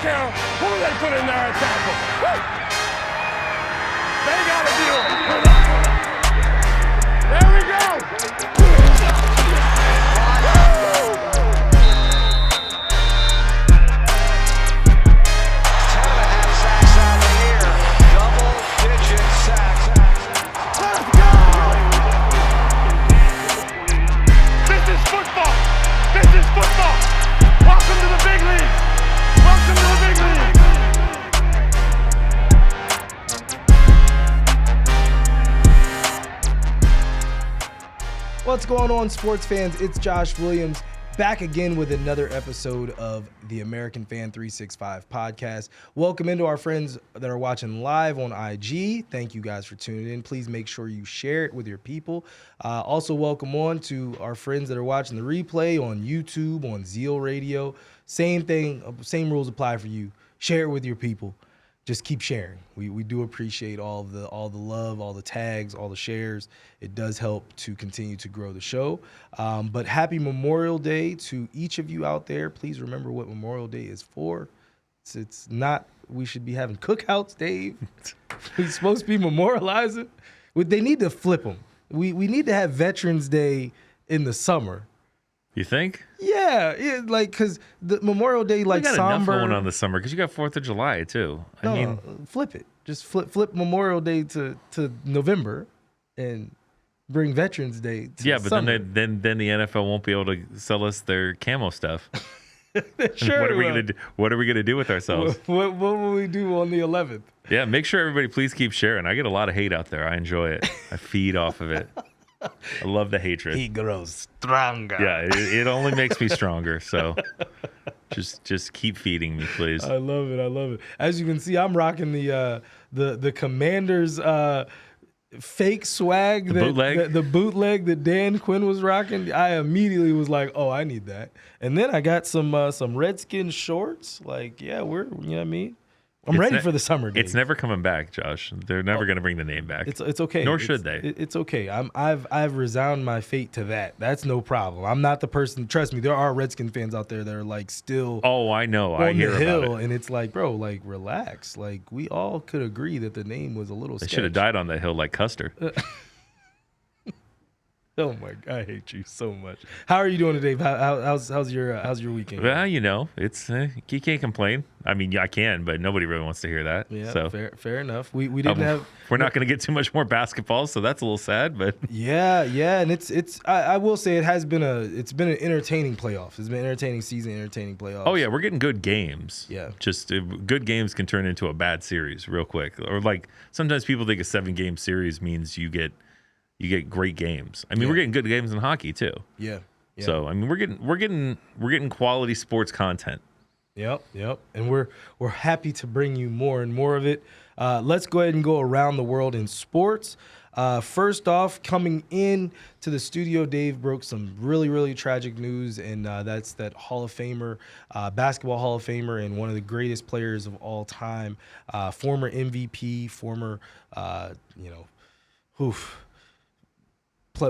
care who they put in there at tackle. Woo! They got to deal with that. There we go. Welcome to the big league. Welcome to the big league. What's going on, sports fans? It's Josh Williams back again with another episode of the American Fan 365 podcast. Welcome into our friends that are watching live on IG. Thank you guys for tuning in. Please make sure you share it with your people. Also, welcome on to our friends that are watching the replay on YouTube, on Zeal Radio. Same thing, same rules apply for you. Share it with your people. Just keep sharing. We do appreciate all the love, all the tags, all the shares. It does help to continue to grow the show. But happy Memorial Day to each of you out there. Please remember what Memorial Day is for. It's not we should be having cookouts, Dave. We're supposed to be memorializing. They need to flip them. We need to have Veterans Day in the summer. You think? Yeah, like because the Memorial Day, like, we got somber. enough going on this summer because you got 4th of July too. I mean, flip it. Just flip Memorial Day to November, and bring Veterans Day to yeah, but summer. then the NFL won't be able to sell us their camo stuff. Sure. What are we gonna do? What are we gonna do with ourselves? What will we do on the 11th? Yeah, make sure everybody please keep sharing. I get a lot of hate out there. I enjoy it. I feed off of it. I love the hatred. He grows stronger. Yeah, it only makes me stronger. So just keep feeding me, please. I love it. As you can see, I'm rocking the Commanders fake swag, the bootleg that Dan Quinn was rocking. I immediately was like, oh, I need that. And then I got some Redskins shorts. Like, yeah, you know what I mean? I'm ready for the summer, Dave. It's never coming back, Josh. They're never going to bring the name back. It's okay. Nor should they. It's okay. I've resigned my fate to that. That's no problem. I'm not the person. Trust me, there are Redskin fans out there that are like still. Oh, I know. On I hear the hill, about it. and it's like, bro, like relax. Like we all could agree that the name was a little. They sketch. should have died on that hill like Custer. Oh my God, I hate you so much. How are you doing today? How's your weekend? Well, you know, it's you can't complain. I mean, I can, but nobody really wants to hear that. Yeah, so fair enough. We didn't have. We're not going to get too much more basketball, so that's a little sad. But yeah, and it's. I will say it's been an entertaining playoff. It's been an entertaining season, entertaining playoffs. Oh yeah, we're getting good games. Yeah, just good games can turn into a bad series real quick. Or like sometimes people think a 7-game series means you get great games. I mean, we're getting good games in hockey too. Yeah. So I mean, we're getting quality sports content. Yep. And we're happy to bring you more and more of it. Let's go ahead and go around the world in sports. First off, coming in to the studio, Dave broke some really, really tragic news, and that's that Hall of Famer, basketball Hall of Famer, and one of the greatest players of all time, former MVP, former,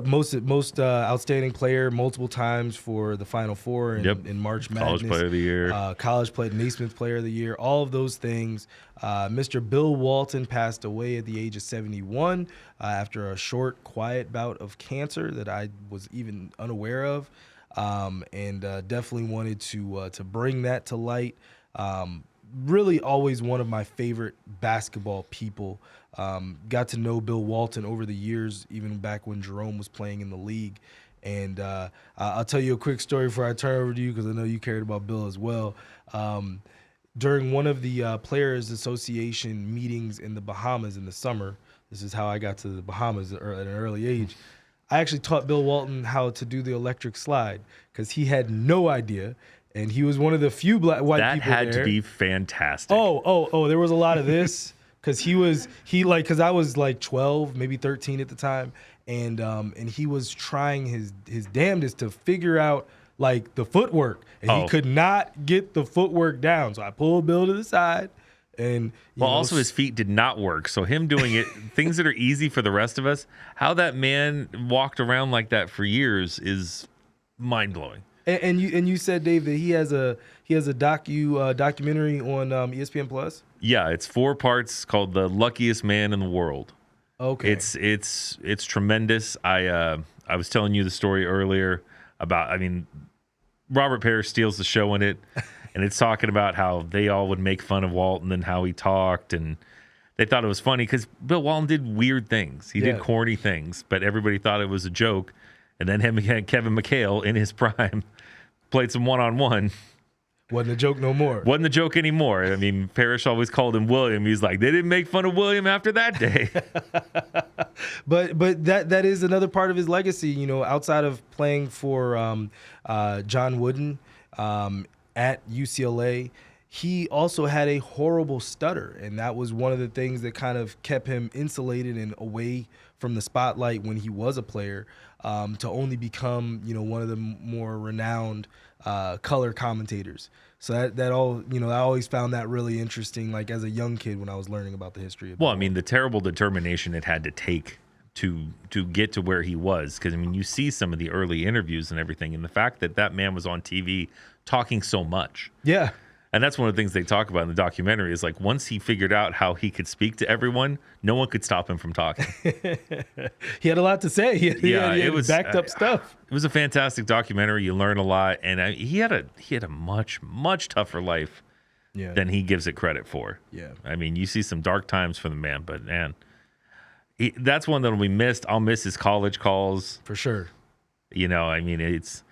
most outstanding player multiple times for the Final Four in March Madness. College Player of the Year. College Naismith Player of the Year. All of those things. Mr. Bill Walton passed away at the age of 71 after a short, quiet bout of cancer that I was even unaware of, and definitely wanted to bring that to light. Really always one of my favorite basketball people. Got to know Bill Walton over the years, even back when Jerome was playing in the league. And I'll tell you a quick story before I turn over to you, because I know you cared about Bill as well. During one of the Players Association meetings in the Bahamas in the summer, this is how I got to the Bahamas at an early age, I actually taught Bill Walton how to do the electric slide, because he had no idea. And he was one of the few white people there. That had to be fantastic. Oh, there was a lot of this. Because because I was like 12, maybe 13 at the time, and he was trying his damnedest to figure out like the footwork, and he could not get the footwork down. So I pulled Bill to the side, and also his feet did not work. So him doing it, things that are easy for the rest of us, how that man walked around like that for years is mind blowing. And you said, Dave, that he has a documentary on ESPN Plus. Yeah, it's 4 parts called "The Luckiest Man in the World." Okay, it's tremendous. I was telling you the story earlier about. I mean, Robert Parrish steals the show in it, and it's talking about how they all would make fun of Walton and how he talked, and they thought it was funny because Bill Walton did weird things. He did corny things, but everybody thought it was a joke. And then him and Kevin McHale in his prime played some one-on-one. Wasn't a joke no more. Wasn't a joke anymore. I mean, Parrish always called him William. He's like, they didn't make fun of William after that day. But that is another part of his legacy. You know, outside of playing for John Wooden at UCLA, he also had a horrible stutter, and that was one of the things that kind of kept him insulated and away from the spotlight when he was a player, to only become, you know, one of the more renowned color commentators. So that all, you know, I always found that really interesting, like as a young kid when I was learning about the history of Well, I mean, the terrible determination it had to take to get to where he was. Because, I mean, you see some of the early interviews and everything, and the fact that that man was on TV talking so much. Yeah. And that's one of the things they talk about in the documentary is like once he figured out how he could speak to everyone, no one could stop him from talking. He had a lot to say. He had it was backed up stuff. It was a fantastic documentary. You learn a lot, and he had a much tougher life than he gives it credit for. Yeah, I mean, you see some dark times for the man, but man, that's one that'll be missed. I'll miss his college calls for sure. You know, I mean, it's.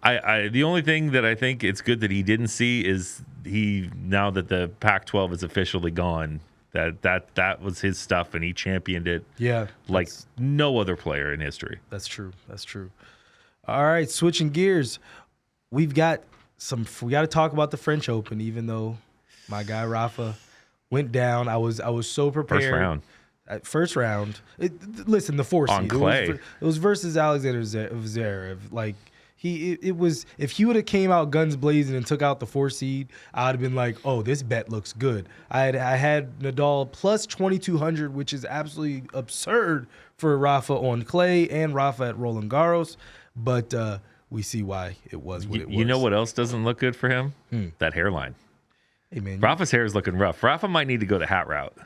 The only thing that I think it's good that he didn't see is now that the Pac-12 is officially gone, that was his stuff and he championed it. Yeah, like no other player in history. That's true. All right, switching gears, we got to talk about the French Open. Even though my guy Rafa went down, I was so prepared. First round. Listen, the 4 seed on clay. It was versus Alexander Zverev. Like. It was, if he would have came out guns blazing and took out the 4 seed, I would have been like, oh, this bet looks good. I had Nadal plus 2,200, which is absolutely absurd for Rafa on clay and Rafa at Roland Garros. But we see why it was what it was. You know what else doesn't look good for him? That hairline. Hey, man. Rafa's hair is looking rough. Rafa might need to go the hat route.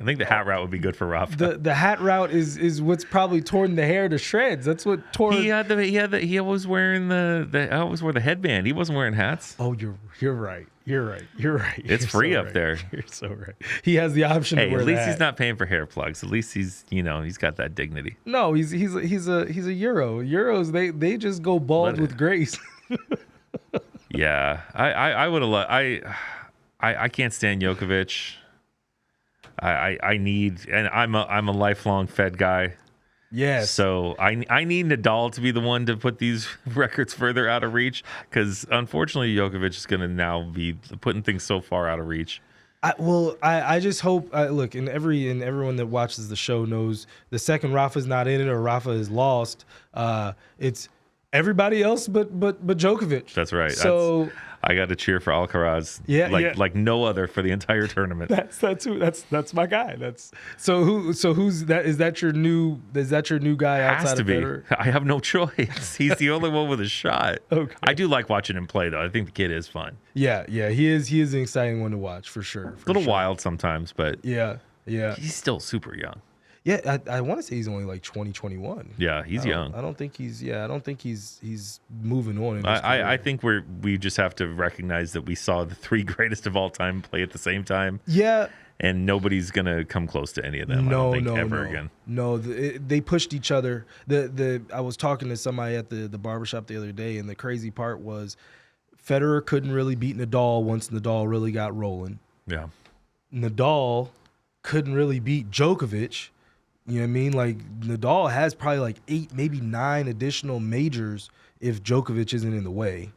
I think the hat route would be good for Rafa. The hat route is what's probably torn the hair to shreds. That's what tore. He always wearing I always wore the headband. He wasn't wearing hats. Oh, you're right. It's free up there. You're so right. He has the option. Hey, to wear at least that. He's not paying for hair plugs. At least he's got that dignity. No, he's a Euro. Euros they just go bald with grace. Yeah, I would have loved. I can't stand Djokovic. I need, and I'm a lifelong Fed guy. Yes. So I need Nadal to be the one to put these records further out of reach, because unfortunately Djokovic is going to now be putting things so far out of reach. I just hope. Look, and everyone that watches the show knows the second Rafa's not in it or Rafa is lost, it's everybody else but Djokovic. That's right. So I got to cheer for Alcaraz. Like no other for the entire tournament. That's my guy. Who's that? Is that your new guy outside Has to of be. Federer? I have no choice. He's the only one with a shot. Okay. I do like watching him play though. I think the kid is fun. Yeah, he is an exciting one to watch for sure. A little wild sometimes, but yeah. He's still super young. Yeah, I want to say he's only like 2021. Yeah, he's young. I don't think he's moving on. I think we just have to recognize that we saw the 3 greatest of all time play at the same time. Yeah. And nobody's gonna come close to any of them. Ever again. No, they pushed each other. I was talking to somebody at the barbershop the other day, and the crazy part was Federer couldn't really beat Nadal once Nadal really got rolling. Yeah. Nadal couldn't really beat Djokovic. You know what I mean? Like Nadal has probably like 8, maybe 9 additional majors if Djokovic isn't in the way.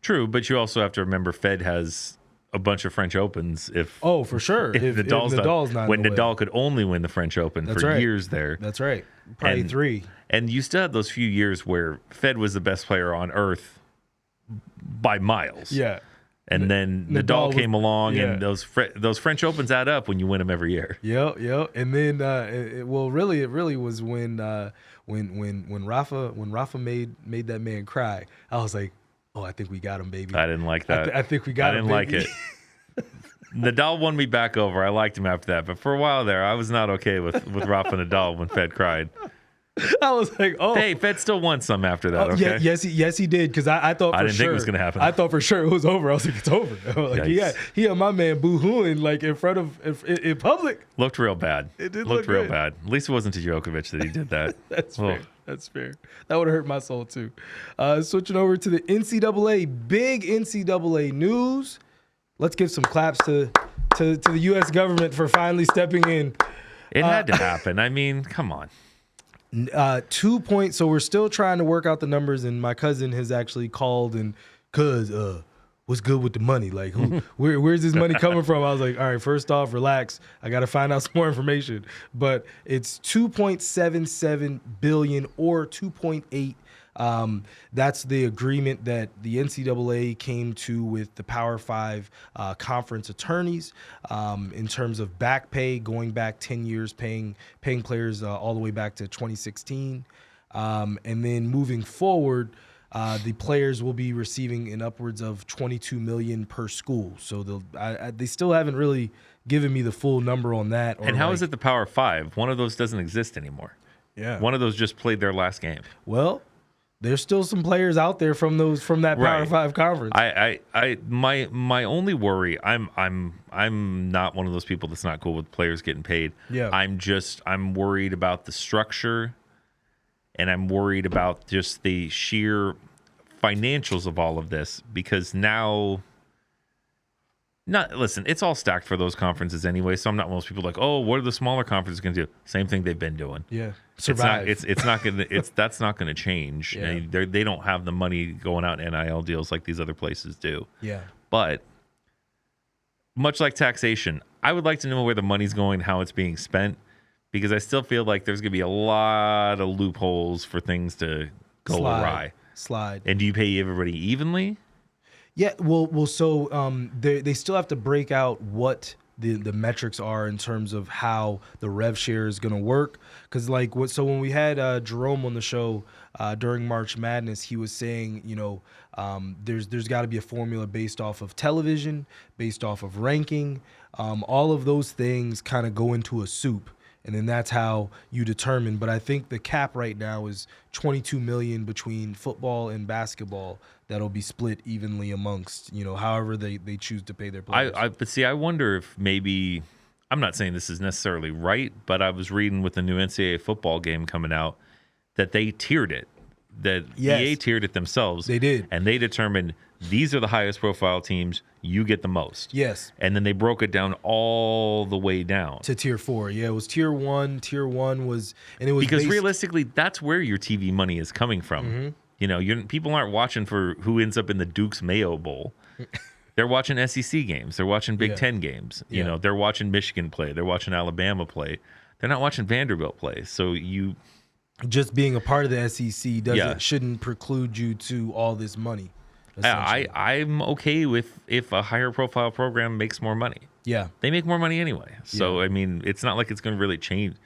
True, but you also have to remember Fed has a bunch of French Opens. For sure. If Nadal's not when in the Nadal way. could only win the French Open years there. That's right. Probably 3. And you still had those few years where Fed was the best player on earth by miles. Yeah. And then Nadal came along, and those French Opens add up when you win them every year. Yep. And then, it really was when Rafa made that man cry. I was like, oh, I think we got him, baby. I didn't like that. I think we got him. I didn't like it. Nadal won me back over. I liked him after that, but for a while there, I was not okay with Rafa Nadal when Fed cried. I was like, oh. Hey, Fed still won some after that, okay? Yes, he did, because I thought for sure. I didn't think it was going to happen. I thought for sure it was over. I was like, it's over. Like, he had my man boo-hooing like in front of in public. Looked real bad. It did look real good. bad. At least it wasn't to Djokovic that he did that. That's fair. That's fair. That would have hurt my soul too. Switching over to the NCAA, big NCAA news. Let's give some claps to the U.S. government for finally stepping in. It had to happen. I mean, come on. 2 points. So we're still trying to work out the numbers, and my cousin has actually called and what's good with the money? Like, where's this money coming from? I was like, all right, first off, relax. I got to find out some more information. But it's 2.77 billion or 2.8. That's the agreement that the NCAA came to with the Power 5 conference attorneys in terms of back pay, going back 10 years, paying players all the way back to 2016. And then moving forward, the players will be receiving in upwards of $22 million per school. So they still haven't really given me the full number on that. And how is it the Power 5? One of those doesn't exist anymore. Yeah. One of those just played their last game. Well, there's still some players out there from that Power 5 conference. My only worry, I'm not one of those people that's not cool with players getting paid. Yeah. I'm worried about the structure, and I'm worried about just the sheer financials of all of this, because now listen, it's all stacked for those conferences anyway, so I'm not one of those people like, oh, what are the smaller conferences going to do? Same thing they've been doing. Yeah. Survive. That's not going to change. Yeah. They don't have the money going out in NIL deals like these other places do. Yeah. But much like taxation, I would like to know where the money's going, how it's being spent, because I still feel like there's going to be a lot of loopholes for things to go awry. Slide. And do you pay everybody evenly? Yeah, well, so they still have to break out what the metrics are in terms of how the rev share is going to work. Because so when we had Jerome on the show during March Madness, he was saying, there's got to be a formula based off of television, based off of ranking. All of those things kind of go into a soup. And then that's how you determine. But I think the cap right now is $22 million between football and basketball. That'll be split evenly amongst, however they choose to pay their players. But see, I wonder if maybe, I'm not saying this is necessarily right, but I was reading with the new NCAA football game coming out that they tiered it. That EA tiered it themselves. They did. And they determined these are the highest profile teams, you get the most. Yes. And then they broke it down all the way down to tier 4. Yeah, it was tier 1. Tier 1 was, and it was because realistically, that's where your TV money is coming from. Mm-hmm. People aren't watching for who ends up in the Duke's Mayo Bowl. They're watching SEC games. They're watching Big Ten games. They're watching Michigan play. They're watching Alabama play. They're not watching Vanderbilt play. So just being a part of the SEC shouldn't preclude you to all this money. I'm okay with if a higher profile program makes more money. Yeah. They make more money anyway. So, I mean, it's not like it's going to really change.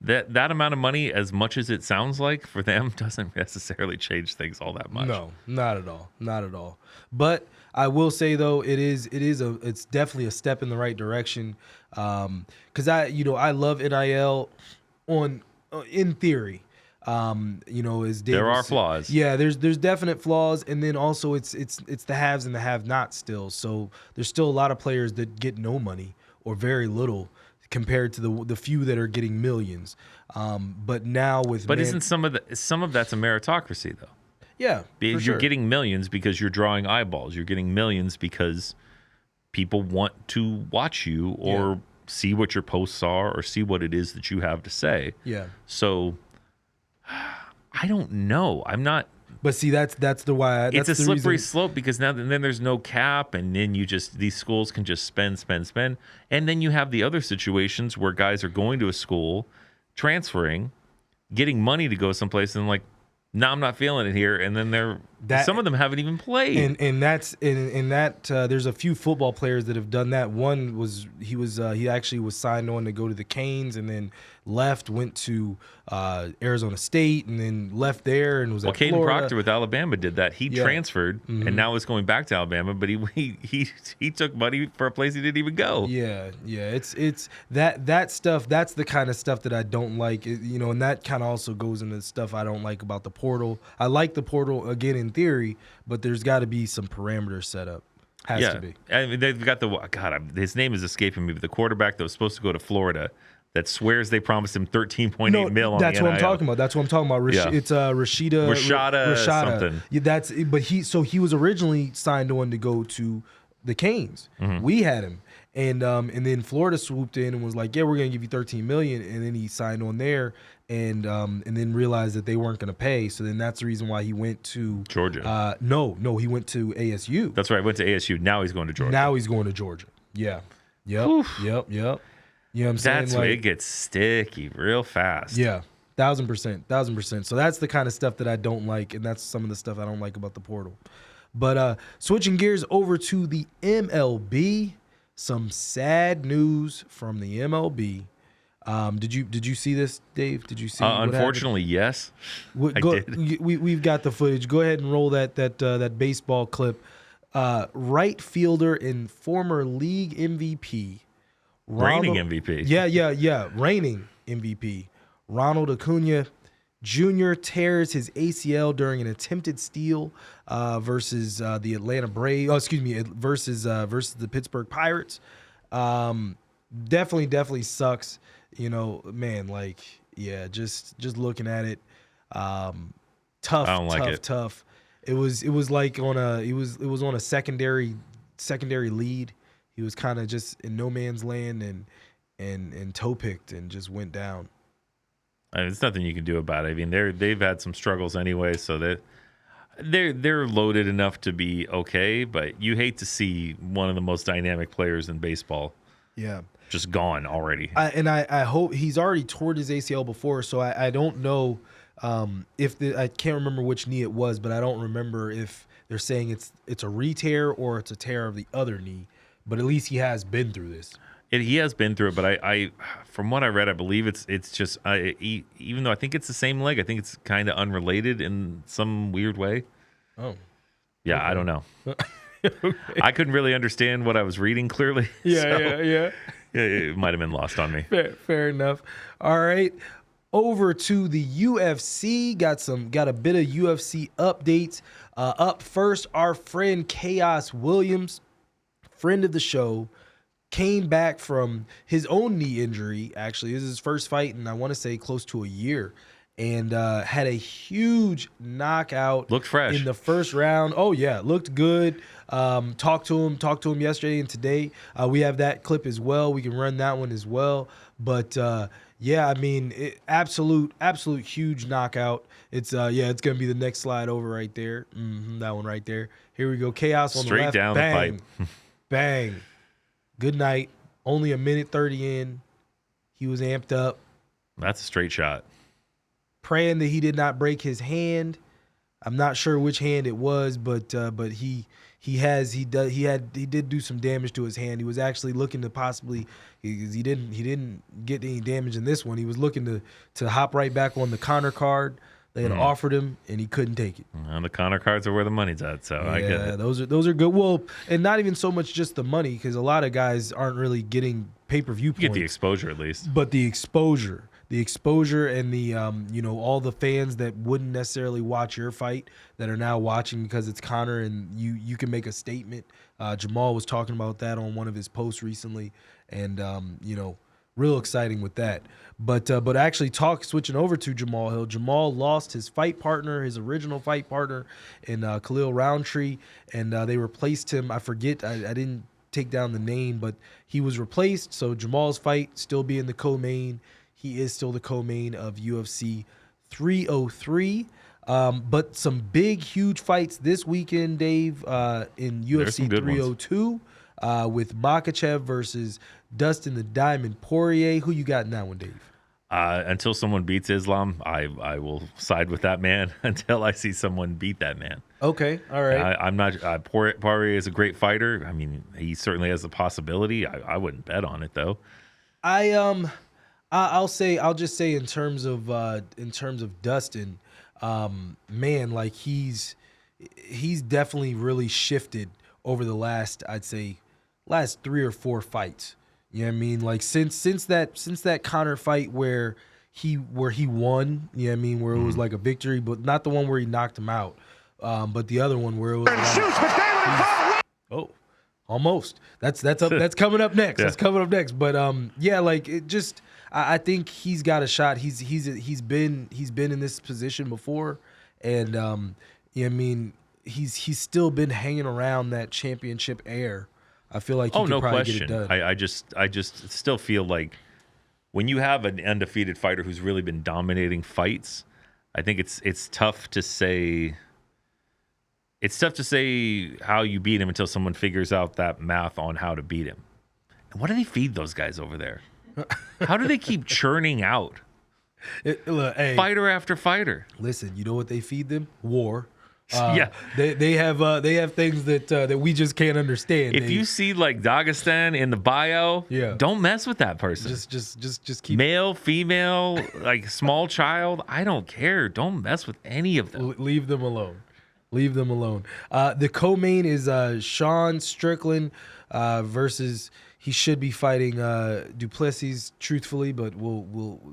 That amount of money, as much as it sounds like for them, doesn't necessarily change things all that much. No, not at all. Not at all. But I will say, though, it's definitely a step in the right direction. Because I love NIL in theory. As David there are said, flaws. Yeah, there's definite flaws, and then also it's the haves and the have-nots still. So there's still a lot of players that get no money or very little compared to the few that are getting millions. But now isn't some of that's a meritocracy though? Yeah, you're getting millions because you're drawing eyeballs. You're getting millions because people want to watch you or see what your posts are or see what it is that you have to say. Yeah. So I don't know. I'm not. But see, that's the why. It's a slippery slope because then there's no cap, and then these schools can just spend, and then you have the other situations where guys are going to a school, transferring, getting money to go someplace, and like, now I'm not feeling it here, and then some of them haven't even played. And that's in that there's a few football players that have done that. One was he actually was signed on to go to the Canes and then went to Arizona State and then left there and was at Caden Florida. Proctor with Alabama did that. He transferred and now is going back to Alabama, but he took money for a place he didn't even go. Yeah. It's that stuff. That's the kind of stuff that I don't like. And that kind of also goes into the stuff I don't like about the portal. I like the portal again in theory, but there's got to be some parameters set up. Has to be. I mean, they've got his name is escaping me, but the quarterback that was supposed to go to Florida that swears they promised him $13.8 million on that's the what NIL. I'm talking about. That's what I'm talking about. It's Rashada something. Yeah, but he was originally signed on to go to the Canes. Mm-hmm. We had him, and then Florida swooped in and was like, "Yeah, we're gonna give you $13 million," and then he signed on there, and then realized that they weren't gonna pay. So then that's the reason why he went to Georgia. No, he went to ASU. That's right. Went to ASU. Now he's going to Georgia. Now he's going to Georgia. Yeah. Yep. Oof. Yep. You know what I'm saying? That's where it gets sticky real fast. Yeah. 1,000%. So that's the kind of stuff that I don't like, and that's some of the stuff I don't like about the portal. But switching gears over to the MLB, some sad news from the MLB. Did you see this, Dave? Did you see? Unfortunately, yes. I did. We've got the footage. Go ahead and roll that baseball clip. Right fielder and former league MVP. Reigning MVP. Yeah. Reigning MVP. Ronald Acuna Jr. tears his ACL during an attempted steal versus the Atlanta Braves. Oh, excuse me, versus the Pittsburgh Pirates. Definitely sucks. Man, just looking at it, tough. I don't like it. Tough. It was like on a secondary lead. He was kind of just in no man's land and toe picked and just went down. There's nothing you can do about it. I mean, they've had some struggles anyway, so they're loaded enough to be okay. But you hate to see one of the most dynamic players in baseball, just gone already. I hope he's already torn his ACL before, so I don't know I can't remember which knee it was, but I don't remember if they're saying it's a re-tear or it's a tear of the other knee. But at least he has been through this. He has been through it, but I from what I read, I believe it's just even though I think it's the same leg, I think it's kind of unrelated in some weird way. Oh, yeah, okay. I don't know. Okay. I couldn't really understand what I was reading clearly. Yeah. It might have been lost on me. Fair enough. All right, over to the UFC. Got a bit of UFC updates. Up first, our friend Chaos Williams, friend of the show, came back from his own knee injury. Actually, this is his first fight in, I want to say, close to a year, and had a huge knockout. Looked fresh in the first round. Oh yeah, looked good. Talked to him yesterday and today. We have that clip as well. We can run that one as well. But yeah, I mean, absolute huge knockout. It's gonna be the next slide over right there. That one right there. Here we go. Chaos on the left. Straight down Bang. the pipe. Bang. Good night. Only a minute 30 in. He was amped up. That's a straight shot. Praying that he did not break his hand. I'm not sure which hand it was, but he did do some damage to his hand. He was actually looking to possibly, he didn't get any damage in this one. He was looking to hop right back on the Connor card. They had offered him, and he couldn't take it. And the Connor cards are where the money's at, so I get it. Those are good. Well, and not even so much just the money, because a lot of guys aren't really getting pay-per-view points. You get the exposure at least. But the exposure and the all the fans that wouldn't necessarily watch your fight that are now watching because it's Connor, and you can make a statement. Jamal was talking about that on one of his posts recently, and real exciting with that. But actually switching over to Jamal Hill. Jamal lost his original fight partner in Khalil Roundtree, and they replaced him. I forget, I didn't take down the name, but he was replaced. So Jamal's fight still being the co-main. He is still the co-main of UFC 303. But some big, huge fights this weekend, Dave, in UFC 302 with Makhachev versus Dustin the Diamond Poirier. Who you got in that one, Dave? Until someone beats Islam, I will side with that man until I see someone beat that man. Okay, all right. I'm not. Poirier is a great fighter. I mean, he certainly has the possibility. I wouldn't bet on it though. I'll just say in terms of Dustin, man, like he's definitely really shifted over the last 3 or 4 fights. You know what I mean? Like since that Conor fight where he won, you know what I mean, where it was like a victory, but not the one where he knocked him out, but the other one where it was almost. That's coming up next. Yeah. That's coming up next. But yeah, like it just I think he's got a shot. He's been in this position before, and you know what I mean, he's still been hanging around that championship air. I feel like he could no probably question. get it done. I just still feel like when you have an undefeated fighter who's really been dominating fights, I think it's tough to say. It's tough to say how you beat him until someone figures out that math on how to beat him. And what do they feed those guys over there? How do they keep churning out fighter after fighter? Listen, you know what they feed them? War. Yeah, they have things that we just can't understand. If you see like Dagestan in the bio, don't mess with that person. Just keep male, female, like small child. I don't care. Don't mess with any of them. Leave them alone. Leave them alone. The co-main is Sean Strickland versus. He should be fighting Duplessis, truthfully, but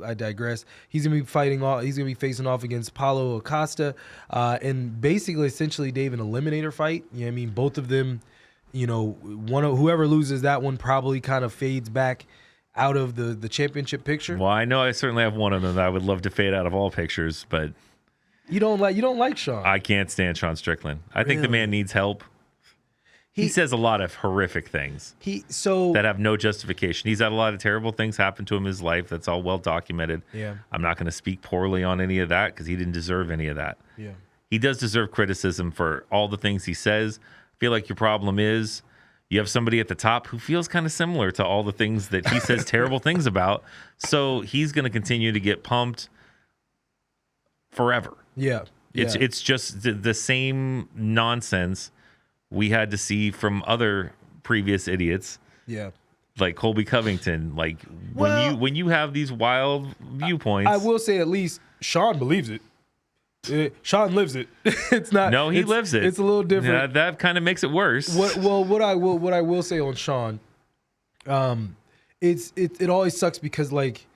I digress. He's gonna be facing off against Paulo Acosta, and basically, essentially, Dave, an eliminator fight. You know what I mean? Both of them, you know, whoever loses that one probably kind of fades back out of the championship picture. Well, I know I certainly have one of them that I would love to fade out of all pictures, but you don't like Sean. I can't stand Sean Strickland. I think the man needs help. He says a lot of horrific things that have no justification. He's had a lot of terrible things happen to him in his life. That's all well documented. Yeah. I'm not going to speak poorly on any of that because he didn't deserve any of that. Yeah. He does deserve criticism for all the things he says. I feel like your problem is you have somebody at the top who feels kind of similar to all the things that he says terrible things about. So he's going to continue to get pumped forever. Yeah. It's just the same nonsense we had to see from other previous idiots. Yeah. Like Colby Covington. Like when you have these wild viewpoints. I will say at least Sean believes it. Sean lives it. It's not. No, he lives it. It's a little different. Yeah, that kind of makes it worse. What I will say on Sean, it always sucks because like,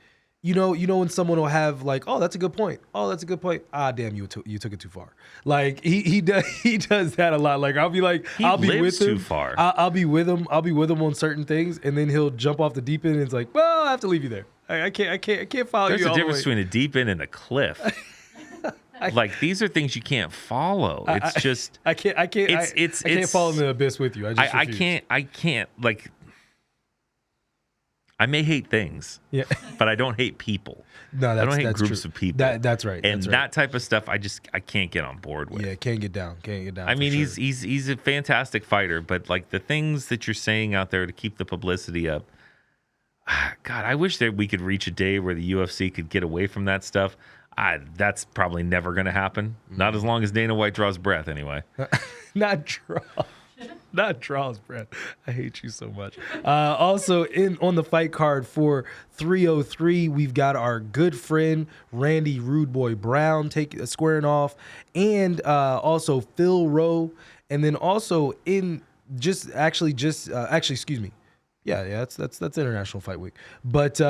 you know when someone will have like, oh, that's a good point. Oh, that's a good point. Ah, damn, you took it too far. Like he does that a lot. Like I'll be like, I'll be with him. Too far. I'll be with him. I'll be with him on certain things, and then he'll jump off the deep end. And it's like, well, I have to leave you there. I can't follow There's you. There's a all difference the way. between a deep end and a cliff. Like these are things you can't follow. It's just I can't fall in the abyss with you. I can't like. I may hate things, but I don't hate people. No, I don't hate groups of people. That's right. And that type of stuff, I can't get on board with. Yeah, can't get down. I mean, he's a fantastic fighter, but like the things that you're saying out there to keep the publicity up, God, I wish that we could reach a day where the UFC could get away from that stuff. That's probably never going to happen. Not as long as Dana White draws breath, anyway. Not draws breath. I hate you so much. Also, on the fight card for 303, we've got our good friend Randy Rude Boy Brown squaring off, and also Phil Rowe, and then also excuse me. Yeah, that's International Fight Week. But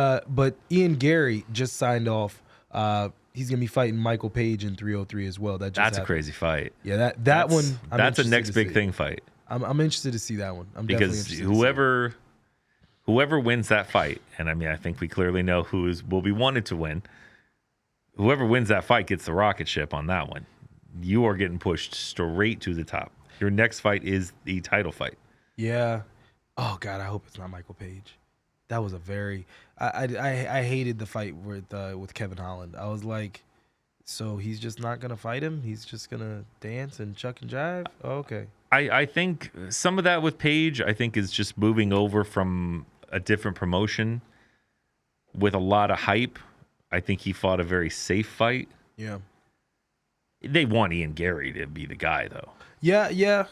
Ian Gary just signed off. He's gonna be fighting Michael Page in 303 as well. That's happened. A crazy fight. Yeah, that's one. That's a next big thing fight. I'm interested to see that one. Because whoever wins that fight, and I mean, I think we clearly know will be wanted to win. Whoever wins that fight gets the rocket ship on that one. You are getting pushed straight to the top. Your next fight is the title fight. Yeah. Oh God, I hope it's not Michael Page. That was a very. I hated the fight with Kevin Holland. I was like, so he's just not gonna fight him. He's just gonna dance and chuck and jive. Oh, okay. I think some of that with Page, I think, is just moving over from a different promotion with a lot of hype. I think he fought a very safe fight. Yeah. They want Ian Gary to be the guy, though. Yeah.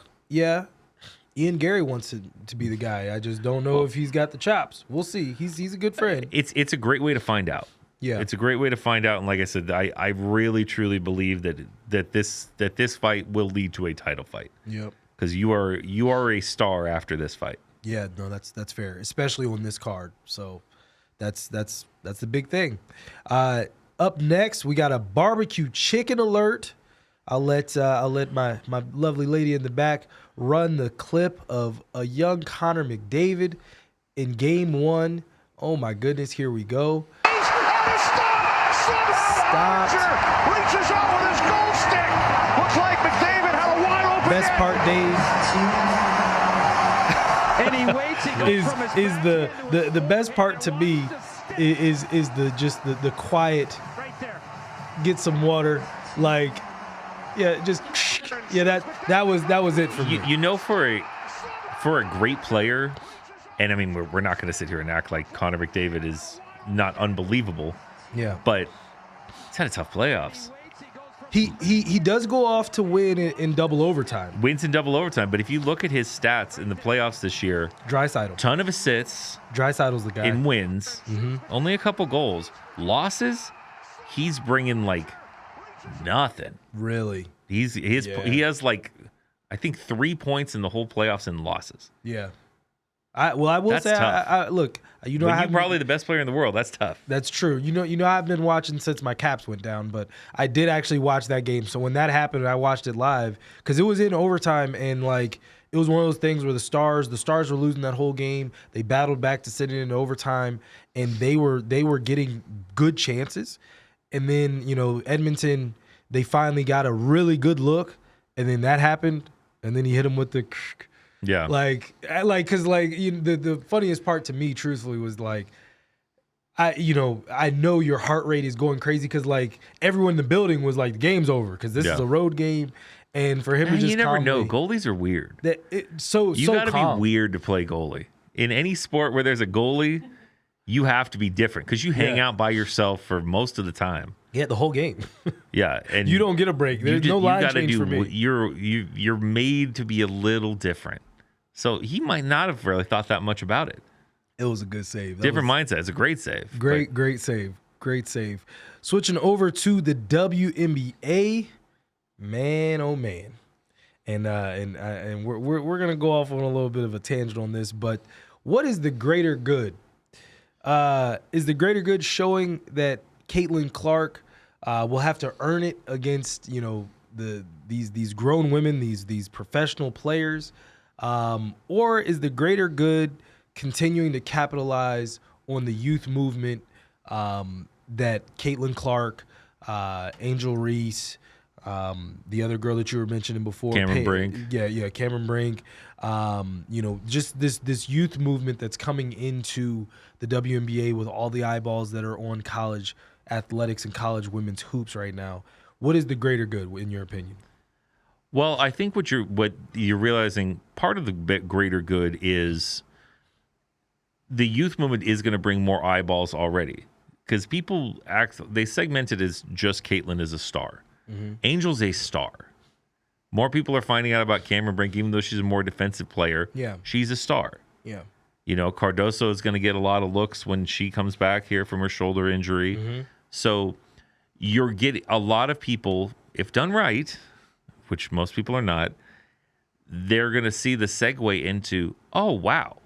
Ian Gary wants to be the guy. I just don't know if he's got the chops. We'll see. He's a good friend. It's a great way to find out. Yeah. It's a great way to find out. And like I said, I really truly believe that this fight will lead to a title fight. Yep. Because you are a star after this fight. Yeah, no, that's fair, especially on this card. So that's the big thing. Up next, we got a barbecue chicken alert. I'll let my lovely lady in the back run the clip of a young Connor McDavid in game 1. Oh my goodness, here we go. Stopped. Reaches out with his goal stick. Looks like McDavid had a wide open. Best part, Dave, And he waits. He goes is the best part to me is the quiet. right there. Get some water, like, yeah, just yeah. That was it for me. You know, for a great player, and I mean we're not going to sit here and act like Connor McDavid is not unbelievable, Yeah, but he's had a tough playoffs. he does go off to win in double overtime. Wins in double overtime, but if you look at his stats in the playoffs this year, Draisaitl. ton of assists Draisaitl's the guy. in wins, only a couple goals. Losses, he's bringing like nothing. Really? He Yeah. has like I think 3 points in the whole playoffs in losses. Yeah. I will That's say, tough. I look, you know, When I you're probably the best player in the world, that's tough. That's true. You know, I've been watching since my Caps went down, but I did actually watch that game. So when that happened, I watched it live because it was in overtime, and like it was one of those things where the Stars were losing that whole game. They battled back to send it into overtime, and they were getting good chances. And then Edmonton, they finally got a really good look, and then that happened, and then he hit him with the. Yeah. Because the funniest part to me, truthfully, was like, I know your heart rate is going crazy because like everyone in the building was like, the game's over because this is a road game, and for him to just you never know. calmly- Goalies are weird. You You got to be weird to play goalie. In any sport where there's a goalie, you have to be different because you hang out by yourself for most of the time. Yeah, the whole game. Yeah, and You don't get a break. There's no line change for me. You're made to be a little different. So he might not have really thought that much about it. It was a good save. Different mindset. It's a great save. Great save. Great save. Switching over to the WNBA, man, oh man, and we're gonna go off on a little bit of a tangent on this, but what is the greater good? Is the greater good showing that Caitlin Clark will have to earn it against these grown women, these professional players, or is the greater good continuing to capitalize on the youth movement that Caitlin Clark, Angel Reese, the other girl that you were mentioning before, Cameron Brink. Yeah, Cameron Brink. Just this youth movement that's coming into the WNBA with all the eyeballs that are on college athletics and college women's hoops right now. What is the greater good, in your opinion? Well, I think what you're realizing, part of the greater good is the youth movement is going to bring more eyeballs already because people they segment it as just Caitlin as a star. Mm-hmm. Angel's a star. More people are finding out about Cameron Brink, even though she's a more defensive player. Yeah, she's a star. Yeah, Cardoso is going to get a lot of looks when she comes back here from her shoulder injury. Mm-hmm. So you're getting a lot of people, if done right, which most people are not, they're going to see the segue into, oh, wow,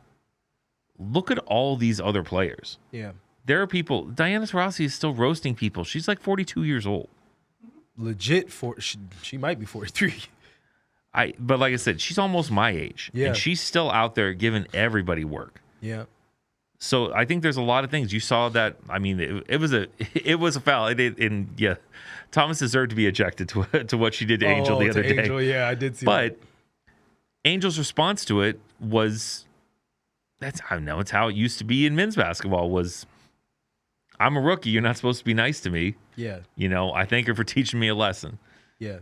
look at all these other players. Yeah. There are people, Diana Taurasi is still roasting people. She's like 42 years old. Legit, she might be 43. But like I said, she's almost my age. Yeah. And she's still out there giving everybody work. Yeah. So I think there's a lot of things. You saw that. I mean, it was a foul. And Thomas deserved to be ejected to what she did to Angel the other day. Angel, yeah, I did see that. But Angel's response to it was, it's how it used to be in men's basketball was, I'm a rookie. You're not supposed to be nice to me. Yeah. I thank her for teaching me a lesson. Yeah.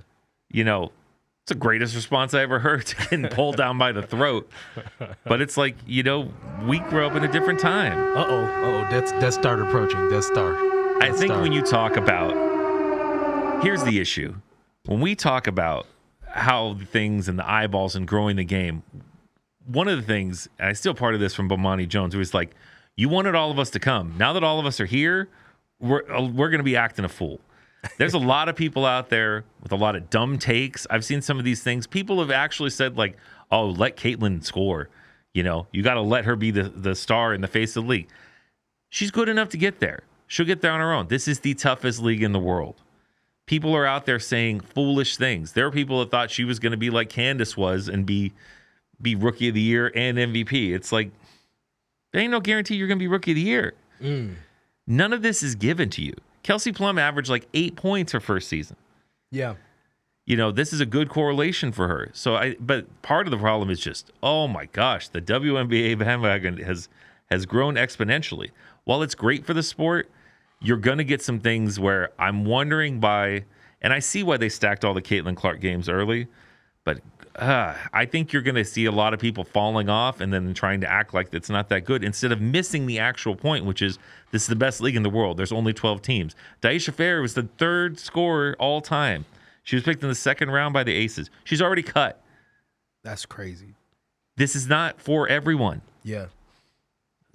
It's the greatest response I ever heard to getting pulled down by the throat. But it's like, we grew up in a different time. Uh-oh. Death Star approaching. Death Star. I think when you talk about, here's the issue. When we talk about how the things and the eyeballs and growing the game, one of the things, and I steal part of this from Bomani Jones, who was like, you wanted all of us to come. Now that all of us are here, we're going to be acting a fool. There's a lot of people out there with a lot of dumb takes. I've seen some of these things. People have actually said, like, oh, let Caitlin score. You got to let her be the star in the face of the league. She's good enough to get there. She'll get there on her own. This is the toughest league in the world. People are out there saying foolish things. There are people that thought she was going to be like Candace was and be Rookie of the Year and MVP. It's like, there ain't no guarantee you're going to be Rookie of the Year. None of this is given to you. Kelsey Plum averaged like 8 points her first season. Yeah. This is a good correlation for her. But part of the problem is just, oh my gosh, the WNBA bandwagon has grown exponentially. While it's great for the sport, you're going to get some things where I'm wondering and I see why they stacked all the Caitlin Clark games early, but I think you're going to see a lot of people falling off and then trying to act like it's not that good instead of missing the actual point, which is this is the best league in the world. There's only 12 teams. Daisha Fair was the third scorer all time. She was picked in the second round by the Aces. She's already cut. That's crazy. This is not for everyone. Yeah.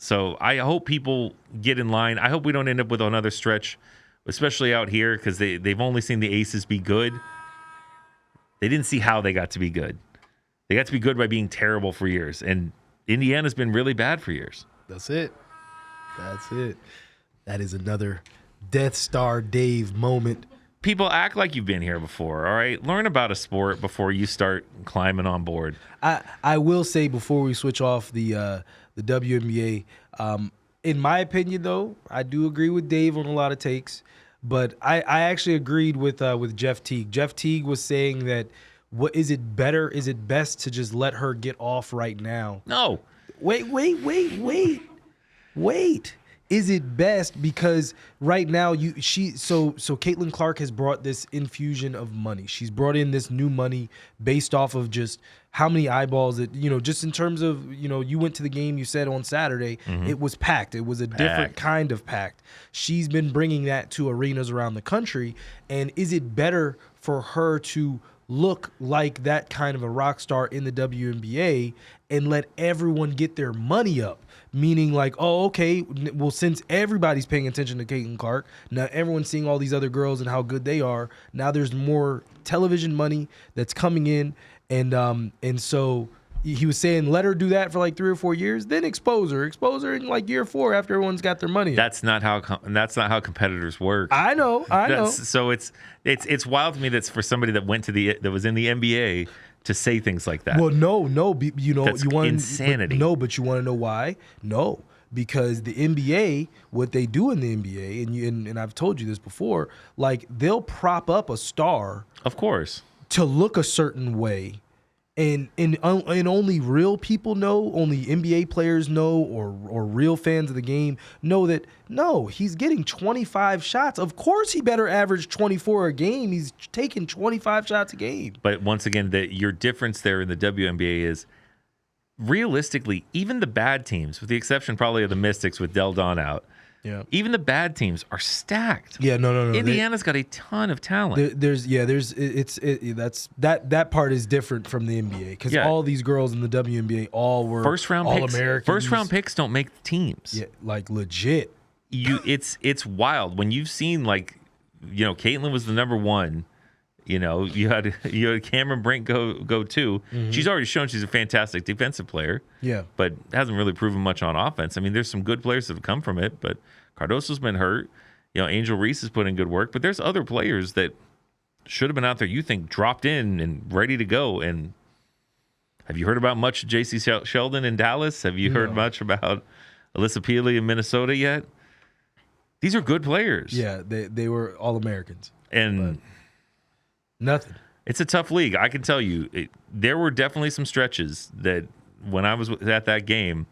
So I hope people get in line. I hope we don't end up with another stretch, especially out here, because they've only seen the Aces be good. They didn't see how they got to be good. They got to be good by being terrible for years. And Indiana's been really bad for years. That's it. That is another Death Star Dave moment. People act like you've been here before, all right? Learn about a sport before you start climbing on board. I will say before we switch off the WNBA, in my opinion, though, I do agree with Dave on a lot of takes. But I actually agreed with Jeff Teague. Jeff Teague was saying that is it best to just let her get off right now? No. Wait. Is it best because right now so Caitlin Clark has brought this infusion of money. She's brought in this new money based off of just how many eyeballs that, just in terms of, you went to the game, you said on Saturday, it was packed. It was a different kind of packed. She's been bringing that to arenas around the country. And is it better for her to look like that kind of a rock star in the WNBA and let everyone get their money up? Meaning like, oh, okay, well, since everybody's paying attention to Caitlin Clark, now everyone's seeing all these other girls and how good they are. Now there's more television money that's coming in. And so he was saying, let her do that for like 3 or 4 years, then expose her in like year 4 after everyone's got their money. That's not how competitors work. I know. So it's wild to me that's for somebody that was in the NBA to say things like that. Well, no, that's insanity. But you want to know why? No, because the NBA, what they do in the NBA, and I've told you this before, like they'll prop up a star, of course, to look a certain way. And only real people know, only NBA players know, or real fans of the game know that, no, he's getting 25 shots. Of course he better average 24 a game. He's taking 25 shots a game. But once again, your difference there in the WNBA is, realistically, even the bad teams, with the exception probably of the Mystics with Del Don out, yeah, even the bad teams are stacked. Yeah, no. Indiana's got a ton of talent. That part is different from the NBA because all these girls in the WNBA all were first round all picks. Americans. First round picks don't make teams. Yeah, like legit. It's wild when you've seen Caitlin was the number 1. You had Cameron Brink go 2. Mm-hmm. She's already shown she's a fantastic defensive player. Yeah, but hasn't really proven much on offense. I mean, there's some good players that have come from it, but Cardoso's been hurt. Angel Reese has put in good work, but there's other players that should have been out there. You think dropped in and ready to go. And have you heard about much of J.C. Sheldon in Dallas? Have you heard much about Alyssa Peely in Minnesota yet? These are good players. Yeah, they were all Americans and. Nothing. It's a tough league. I can tell you, there were definitely some stretches that when I was at that game,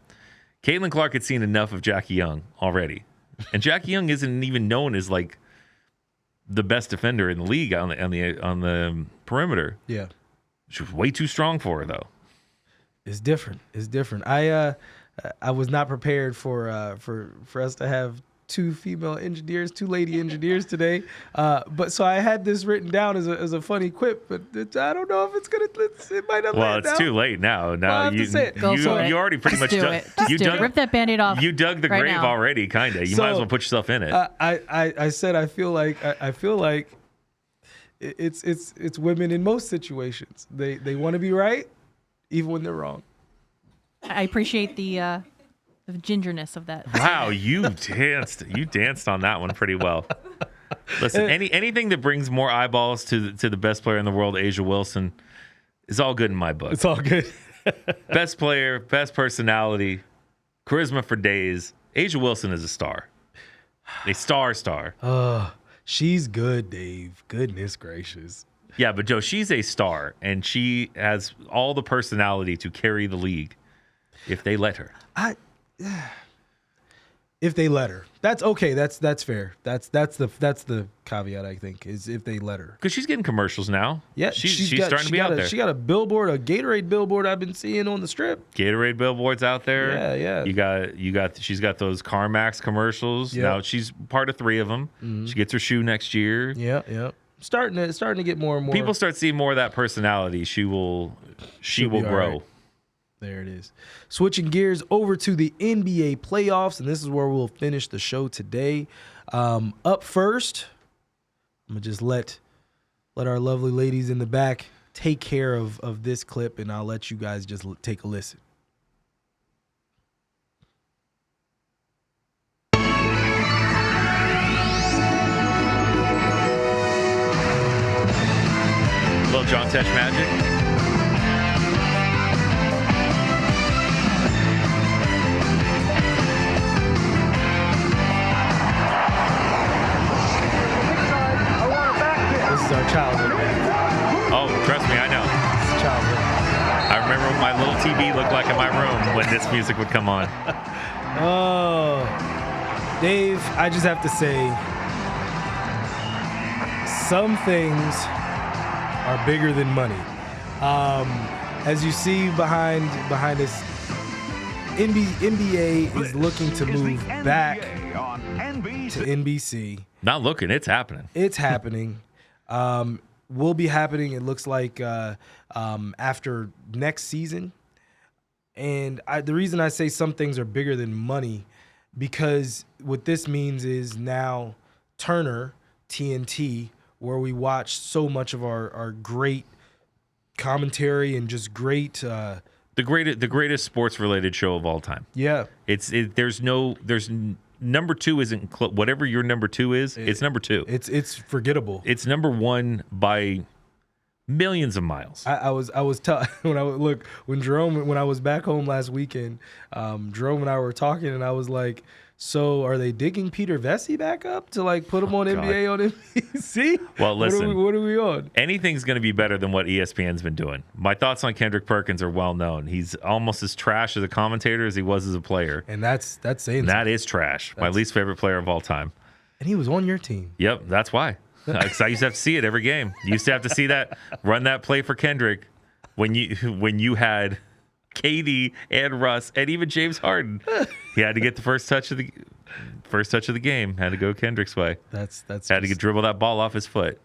Caitlin Clark had seen enough of Jackie Young already. And Jackie Young isn't even known as like the best defender in the league on the perimeter. Yeah. She was way too strong for her though. It's different. I was not prepared for us to have two female engineers, two lady engineers today. But so I had this written down as a funny quip, but I don't know if it's gonna. It might not. Well, land it's now. too late now. Now I have to say it. Go for it. you already pretty much Do dug, it. Just you do it. dug Rip that Band-Aid off. You dug the right grave now. already, kind of. You So, might as well put yourself in it. I said I feel like it's women in most situations. They want to be right, even when they're wrong. I appreciate the gingerness of that. Wow, you danced on that one pretty well. Listen, anything that brings more eyeballs to the best player in the world, Asia Wilson, is all good in my book. It's all good. Best player, best personality, charisma for days. Asia Wilson is a star. A star. She's good, Dave. Goodness gracious. Yeah, but Joe, she's a star, and she has all the personality to carry the league if they let her. If they let her, that's okay. That's fair. That's the caveat, I think, is if they let her. Because she's getting commercials now. Yeah, she's starting to be out there. She got a billboard, a Gatorade billboard I've been seeing on the strip. Gatorade billboards out there. Yeah. She's got those CarMax commercials. Yeah. Now she's part of 3 of them. Mm-hmm. She gets her shoe next year. Yeah. Starting to get more and more. People start seeing more of that personality. She will She'll be all grow. right. There it is. Switching gears over to the NBA playoffs, and this is where we'll finish the show today. Up first, I'm gonna just let our lovely ladies in the back take care of this clip, and I'll let you guys just take a listen. Little John Tesh magic. This is our childhood, man. Oh, trust me, I know. This is childhood. I remember what my little TV looked like in my room when this music would come on. Oh, Dave, I just have to say, some things are bigger than money. As you see behind us, NBA is looking to move back to NBC. Not looking, it's happening. It's happening. Will be happening, it looks like, after next season. And the reason I say some things are bigger than money, because what this means is now Turner, TNT, where we watch so much of our great commentary and just great... The greatest sports related show of all time. Yeah. There's number 2 isn't whatever your number 2 is. It's number 2. It's forgettable. It's number 1 by millions of miles. I was when Jerome, when I was back home last weekend, Jerome and I were talking, and I was like, so are they digging Peter Vesey back up to like put him on NBA on NBC? Well, listen, what are we on? Anything's going to be better than what ESPN's been doing. My thoughts on Kendrick Perkins are well known. He's almost as trash as a commentator as he was as a player. And that's saying that is trash. My least favorite player of all time. And he was on your team. Yep, that's why. Because I used to have to see it every game. You used to have to see that, run that play for Kendrick when you had KD and Russ and even James Harden. He had to get the first touch of the game. Had to go Kendrick's way. That's had to dribble that ball off his foot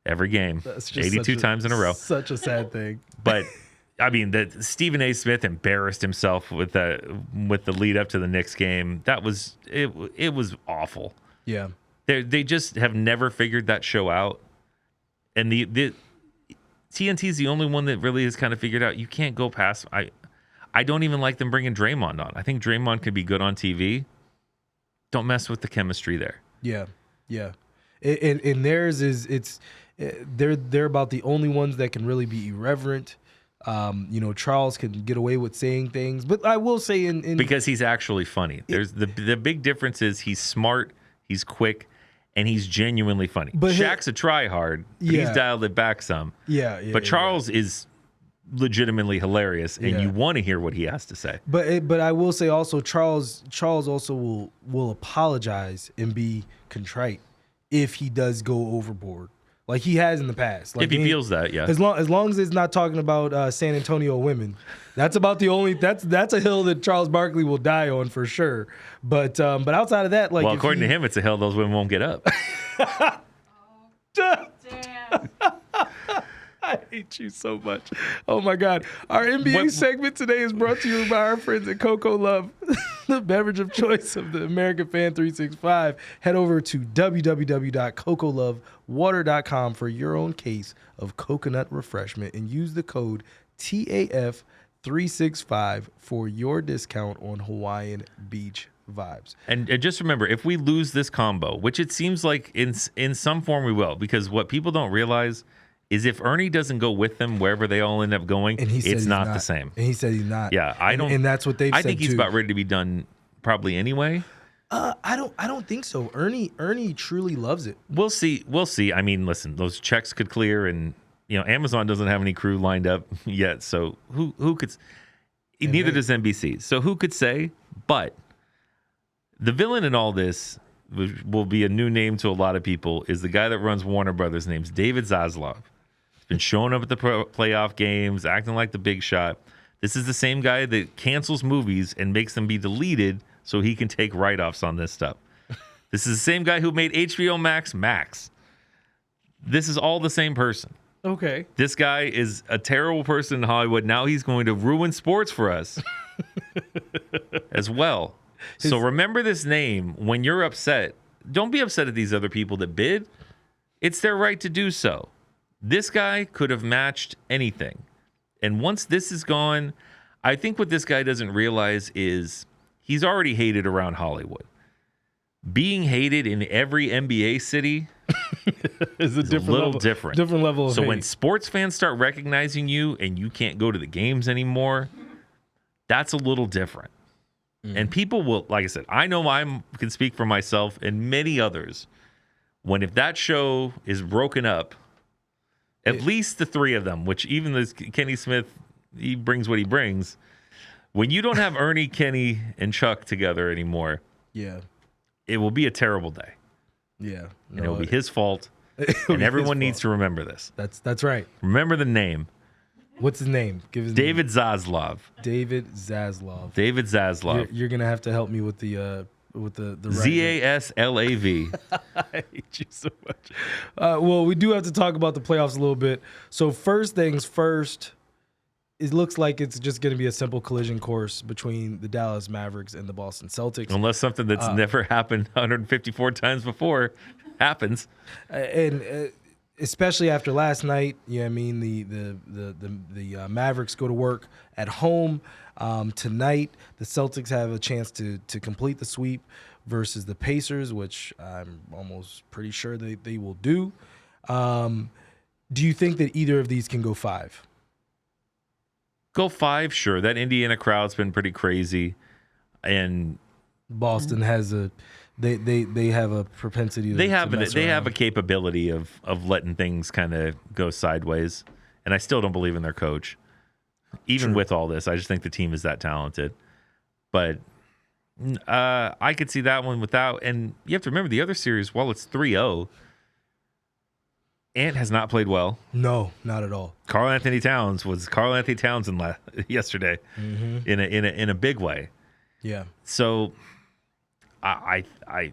every game. 82 times in a row. Such a sad thing. But I mean, that Stephen A. Smith embarrassed himself with the lead up to the Knicks game. That was it was awful. Yeah. They just have never figured that show out. And the TNT is the only one that really has kind of figured out you can't go past. I don't even like them bringing Draymond on. I think Draymond could be good on TV. Don't mess with the chemistry there. Yeah. And theirs is they're about the only ones that can really be irreverent. Charles can get away with saying things, but I will say because he's actually funny. There's the big difference is he's smart, he's quick, and he's genuinely funny. But Shaq's a try-hard, but he's dialed it back some. Yeah. But Charles is legitimately hilarious, and you want to hear what he has to say. But I will say also Charles also will apologize and be contrite if he does go overboard. Like he has in the past. Like if he feels that, yeah. As long as it's not talking about San Antonio women, that's about the only that's a hill that Charles Barkley will die on for sure. But outside of that, like, well, according to him, it's a hill those women won't get up. Damn. I hate you so much. Oh my God. Our NBA segment today is brought to you by our friends at Coco Love, the beverage of choice of the American Fan 365. Head over to www.cocolovewater.com for your own case of coconut refreshment and use the code TAF365 for your discount on Hawaiian Beach vibes. And just remember, if we lose this combo, which it seems like in some form we will, because what people don't realize is if Ernie doesn't go with them wherever they all end up going, and it's not the same. And he said he's not. Yeah, I don't. And that's what they've said. I think he's too. about ready to be done probably anyway. I don't think so. Ernie truly loves it. We'll see. I mean, listen, those checks could clear, and Amazon doesn't have any crew lined up yet. So who could? Neither does NBC. So who could say? But the villain in all this, which will be a new name to a lot of people, is the guy that runs Warner Brothers. Name's David Zaslav. He's been showing up at the playoff games, acting like the big shot. This is the same guy that cancels movies and makes them be deleted so he can take write-offs on this stuff. This is the same guy who made HBO Max. This is all the same person. Okay. This guy is a terrible person in Hollywood. Now he's going to ruin sports for us as well. So remember this name when you're upset. Don't be upset at these other people that bid. It's their right to do so. This guy could have matched anything. And once this is gone, I think what this guy doesn't realize is he's already hated around Hollywood. Being hated in every NBA city is a little different. Different level of So hate. when sports fans start recognizing you and you can't go to the games anymore, that's a little different. And people will, like I said, I know I can speak for myself and many others. If that show is broken up, at least the three of them, which even this Kenny Smith, he brings what he brings. When you don't have Ernie, Kenny, and Chuck together anymore, yeah, it will be a terrible day. Yeah, And it'll be his fault. And everyone needs to remember this. That's right. Remember the name. What's his name? Give his David name. Zaslav. David Zaslav. David Zaslav. You're gonna have to help me with the Zaslav. I hate you so much. Well, we do have to talk about the playoffs a little bit. So first things first, it looks like it's just going to be a simple collision course between the Dallas Mavericks and the Boston Celtics. Unless something that's never happened 154 times before happens. And especially after last night, I mean, the Mavericks go to work at home. Tonight, the Celtics have a chance to complete the sweep versus the Pacers, which I'm almost pretty sure they will do. Do you think that either of these can go 5? Go 5, sure. That Indiana crowd's been pretty crazy, and Boston has they have a propensity to they have mess a capability of letting things kind of go sideways, and I still don't believe in their coach. Even with all this, I just think the team is that talented. But I could see that one without, and you have to remember the other series, while it's 3-0, Ant has not played well. No, not at all. Karl Anthony Towns was Karl Anthony Townsend yesterday in a big way. Yeah. So I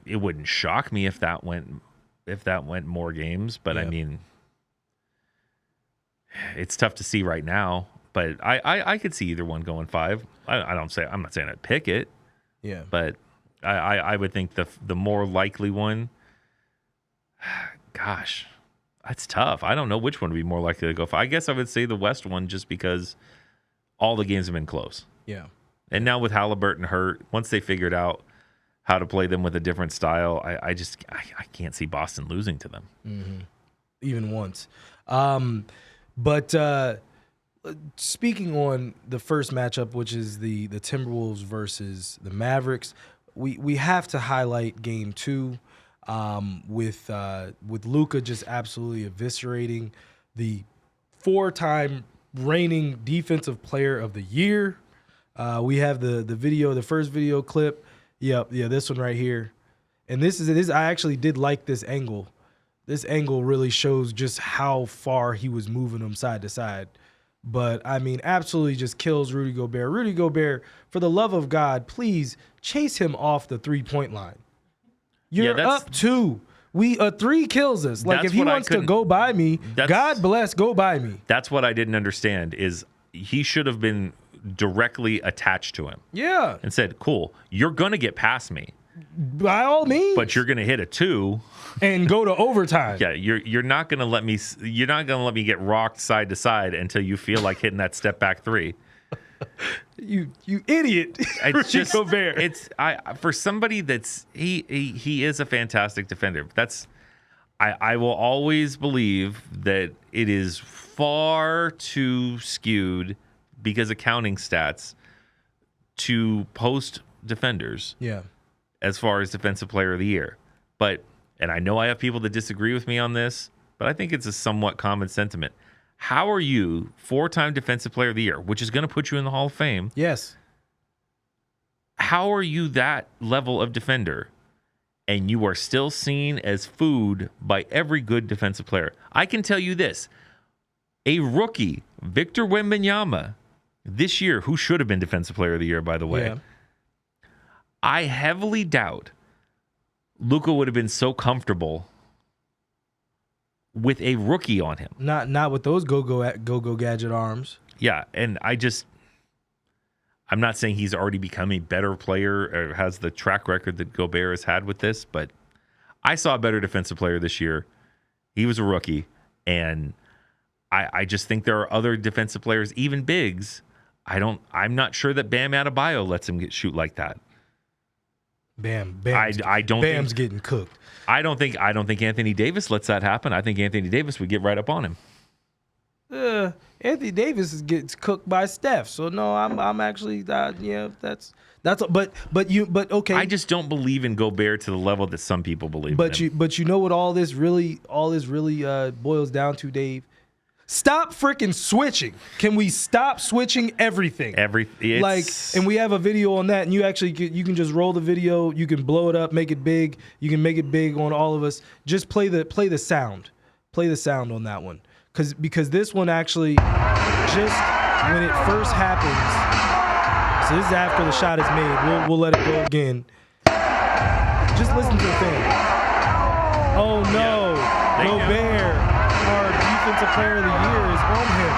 it wouldn't shock me if that went more games, but I mean, it's tough to see right now. But I could see either one going 5. I'm not saying I'd pick it. Yeah. But I would think the more likely one. Gosh, that's tough. I don't know which one would be more likely to go 5. I guess I would say the West one, just because all the games have been close. Yeah. And now with Halliburton hurt, once they figured out how to play them with a different style, I can't see Boston losing to them. Mm-hmm. Even once. But speaking on the first matchup, which is the Timberwolves versus the Mavericks, we have to highlight Game 2 with Luka just absolutely eviscerating the 4-time reigning Defensive Player of the Year. We have the video, the first video clip. Yeah, this one right here. And this I actually did like this angle. This angle really shows just how far he was moving him side to side. But, I mean, absolutely just kills Rudy Gobert. Rudy Gobert, for the love of God, please chase him off the three-point line. You're up 2. A 3 kills us. Like, if he wants to go by me, God bless, go by me. That's what I didn't understand is he should have been directly attached to him. Yeah. And said, cool, you're going to get past me. By all means. But you're going to hit a 2. And go to overtime. Yeah, you're not going to let me get rocked side to side until you feel like hitting that step back 3. You idiot. It's just Gobert. It's for somebody that's he is a fantastic defender. I will always believe that it is far too skewed because of counting stats to post defenders. Yeah. As far as defensive player of the year. And I know I have people that disagree with me on this, but I think it's a somewhat common sentiment. How are you 4-time defensive player of the year, which is going to put you in the Hall of Fame? Yes. How are you that level of defender and you are still seen as food by every good defensive player? I can tell you this. A rookie, Victor Wembanyama, this year, who should have been defensive player of the year, by the way, I heavily doubt Luka would have been so comfortable with a rookie on him. Not with those go gadget arms. Yeah, and I'm not saying he's already become a better player or has the track record that Gobert has had with this, but I saw a better defensive player this year. He was a rookie, and I just think there are other defensive players, even bigs. I'm not sure that Bam Adebayo lets him shoot like that. Bam's getting cooked. I don't think Anthony Davis lets that happen. I think Anthony Davis would get right up on him. Anthony Davis gets cooked by Steph. So no, I'm actually that's okay. I just don't believe in Gobert to the level that some people believe. But you know what all this really boils down to, Dave? Stop freaking switching. Can we stop switching everything? And we have a video on that, and you can just roll the video. You can blow it up, make it big. You can make it big on all of us. Just play the sound. Play the sound on that one, because this one actually, just when it first happens. So this is after the shot is made. We'll let it go again. Just listen to the thing. Oh no, Gobert. Our defensive player of the year is on him.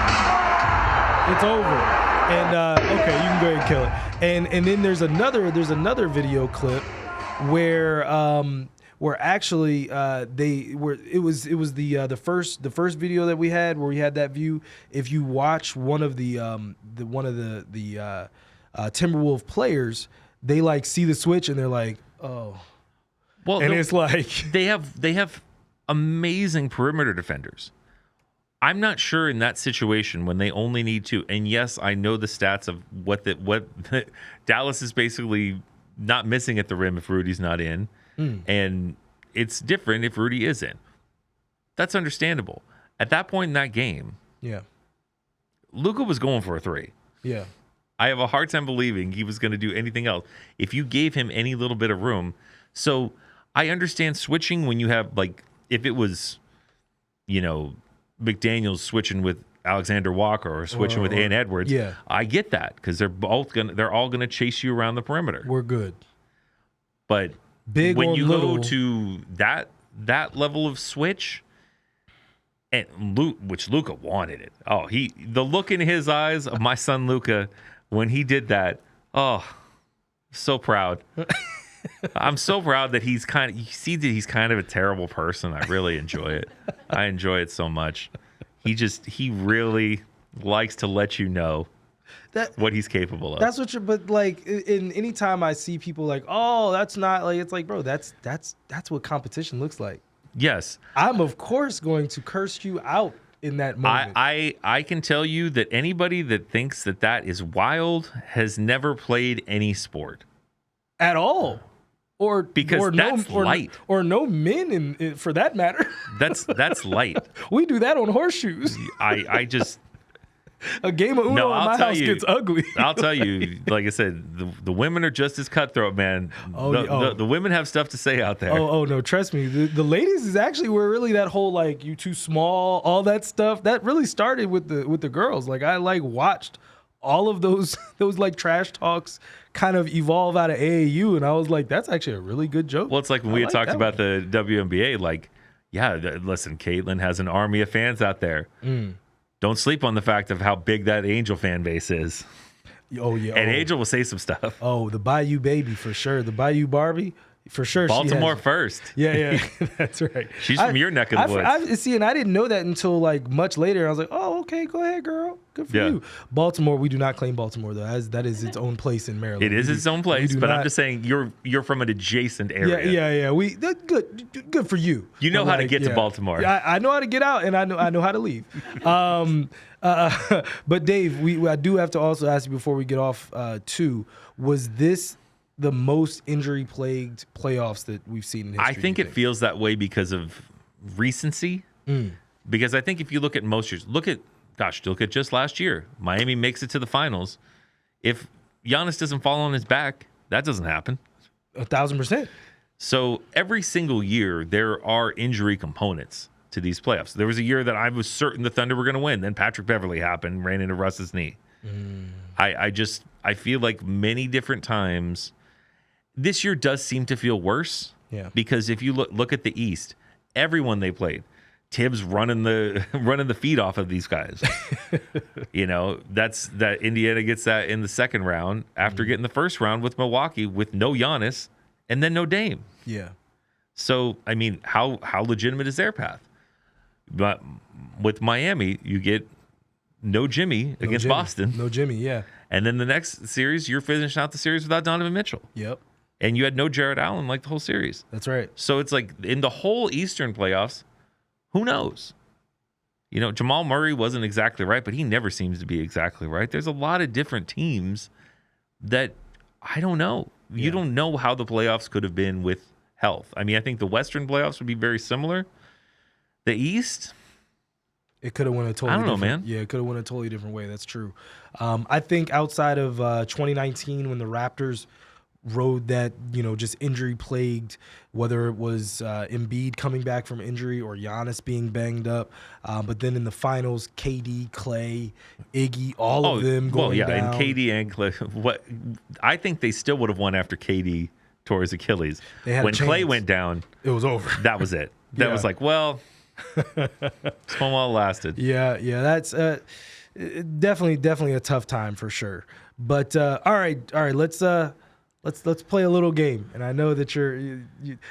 It's over. And okay, you can go ahead and kill it. And then there's another video clip where actually it was the first video that we had where we had that view. If you watch one of the Timberwolf players, they like see the switch and they're like, oh. Well, and it's like they have amazing perimeter defenders. I'm not sure in that situation when they only need 2. And yes, I know the stats of what Dallas is basically not missing at the rim if Rudy's not in, and it's different if Rudy is in. That's understandable. At that point in that game, Luka was going for a 3. Yeah, I have a hard time believing he was going to do anything else if you gave him any little bit of room. So I understand switching when you have, like, if it was, McDaniels switching with Alexander Walker or switching with Ant Edwards. Yeah, I get that because they're all gonna chase you around the perimeter. We're good. But big when you little. go to that level of switch, and which Luka wanted it. Oh, the look in his eyes of my son Luka when he did that. Oh, so proud. I'm so proud that he's kind of a terrible person. I really enjoy it. I enjoy it so much. He really likes to let you know what he's capable of. That's but like in any time I see people like, oh, that's not like, it's like, bro, that's what competition looks like. Yes. I'm of course going to curse you out in that moment. I can tell you that anybody that thinks that is wild has never played any sport. At all. Because that's light. Or no men for that matter. That's light. We do that on horseshoes. I just A game of Uno No, in I'll my tell house you. gets ugly. I'll tell you, like I said, the women are just as cutthroat, man. The women have stuff to say out there. Oh no, trust me. The ladies is actually where really that whole like you too small, all that stuff that really started with the girls. Like I like watched all of those like trash talks kind of evolve out of AAU, and I was like, that's actually a really good joke. Well, it's like when we had talked about the WNBA, like, yeah, listen, Caitlin has an army of fans out there. Don't sleep on the fact of how big that Angel fan base is. Oh yeah, and Angel will say some stuff. Oh, the Bayou baby for sure. The Bayou Barbie for sure. Baltimore first. Yeah, that's right. She's from your neck of the woods. See, and I didn't know that until like much later. I was like, oh, okay, go ahead, girl. Good for you. Baltimore, we do not claim Baltimore though. That is its own place in Maryland. It is its own place, but I'm just saying you're from an adjacent area. Yeah. We good for you. You know how to get to Baltimore. Yeah, I know how to get out, and I know how to leave. But Dave, I do have to also ask you before we get off too. Was this the most injury-plagued playoffs that we've seen in history? I think it feels that way because of recency. Because I think if you look at most years, look at just last year. Miami makes it to the finals. If Giannis doesn't fall on his back, that doesn't happen. 1,000%. So every single year, there are injury components to these playoffs. There was a year that I was certain the Thunder were going to win. Then Patrick Beverley happened, ran into Russ's knee. I feel like many different times, this year does seem to feel worse. Yeah. Because if you look at the East, everyone they played, Tibbs running the feet off of these guys. That Indiana gets that in the second round after getting the first round with Milwaukee with no Giannis and then no Dame. Yeah. So I mean, how legitimate is their path? But with Miami, you get no Jimmy against Boston. No Jimmy, yeah. And then the next series, you're finishing out the series without Donovan Mitchell. Yep. And you had no Jared Allen like the whole series. That's right. So it's like in the whole Eastern playoffs, who knows? Jamal Murray wasn't exactly right, but he never seems to be exactly right. There's a lot of different teams that I don't know. You don't know how the playoffs could have been with health. I mean, I think the Western playoffs would be very similar. The East, it could have went a totally different man. Yeah, it could have went a totally different way. That's true. I think outside of 2019 when the Raptors rode that, just injury plagued, whether it was Embiid coming back from injury or Giannis being banged up. But then in the finals, KD, Clay, Iggy, all of them going down. And KD and Clay. I think they still would have won after KD tore his Achilles. When Clay went down, it was over. That was it. That was like, well, it's fun while it lasted. Yeah, that's definitely a tough time for sure. But all right, let's play a little game. And I know that